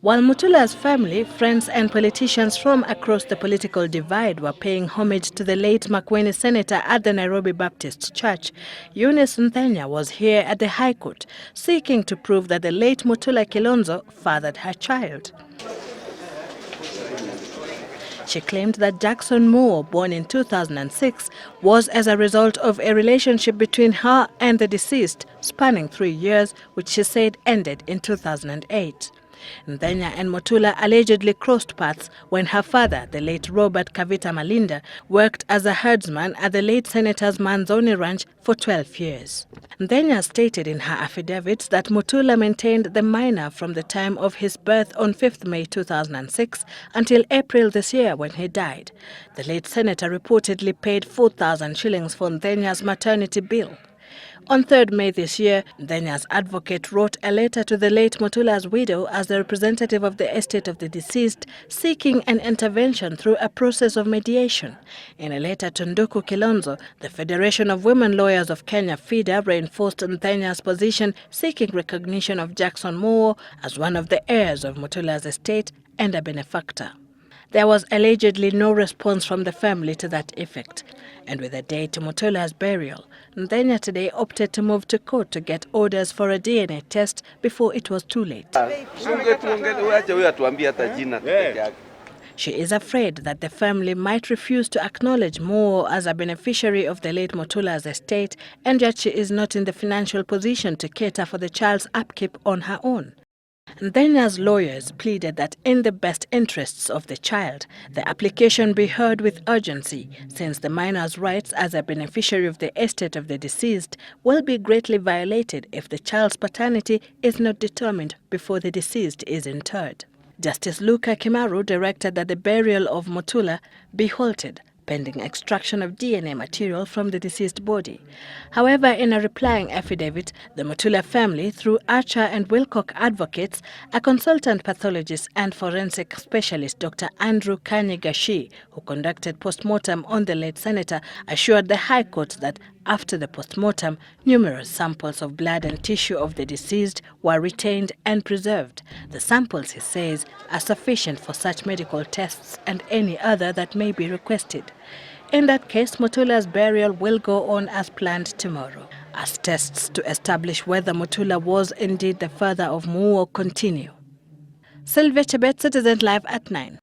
While Mutula's family, friends and politicians from across the political divide were paying homage to the late Makueni senator at the Nairobi Baptist Church, Eunice Nthenya was here at the High Court seeking to prove that the late Mutula Kilonzo fathered her child. She claimed that Jackson Moore, born in 2006, was as a result of a relationship between her and the deceased spanning 3 years, which she said ended in 2008. Nthenya and Mutula allegedly crossed paths when her father, the late Robert Kavita Malinda, worked as a herdsman at the late senator's Manzoni Ranch for 12 years. Nthenya stated in her affidavits that Mutula maintained the minor from the time of his birth on 5th May 2006 until April this year when he died. The late senator reportedly paid 4,000 shillings for Nthenya's maternity bill. On 3rd May this year, Nthenya's advocate wrote a letter to the late Mutula's widow as the representative of the estate of the deceased, seeking an intervention through a process of mediation. In a letter to Late Kilonzo, the Federation of Women Lawyers of Kenya, FIDA, reinforced Nthenya's position, seeking recognition of Jackson Moore as one of the heirs of Mutula's estate and a benefactor. There was allegedly no response from the family to that effect. And with a date to Mutula's burial, Nthenya today opted to move to court to get orders for a DNA test before it was too late. She is afraid that the family might refuse to acknowledge Moore as a beneficiary of the late Mutula's estate, and yet she is not in the financial position to cater for the child's upkeep on her own. Nthenya's lawyers pleaded that in the best interests of the child, the application be heard with urgency, since the minor's rights as a beneficiary of the estate of the deceased will be greatly violated if the child's paternity is not determined before the deceased is interred. Justice Luka Kimaru directed that the burial of Mutula be halted, pending extraction of DNA material from the deceased body. However, in a replying affidavit, the Mutula family, through Archer and Wilcock advocates, a consultant pathologist and forensic specialist, Dr. Andrew Kanyigashi, who conducted postmortem on the late senator, assured the High Court that after the postmortem, numerous samples of blood and tissue of the deceased were retained and preserved. The samples, he says, are sufficient for such medical tests and any other that may be requested. In that case, Mutula's burial will go on as planned tomorrow, as tests to establish whether Mutula was indeed the father of Moore continue. Sylvia Chebet, Citizen Live at 9.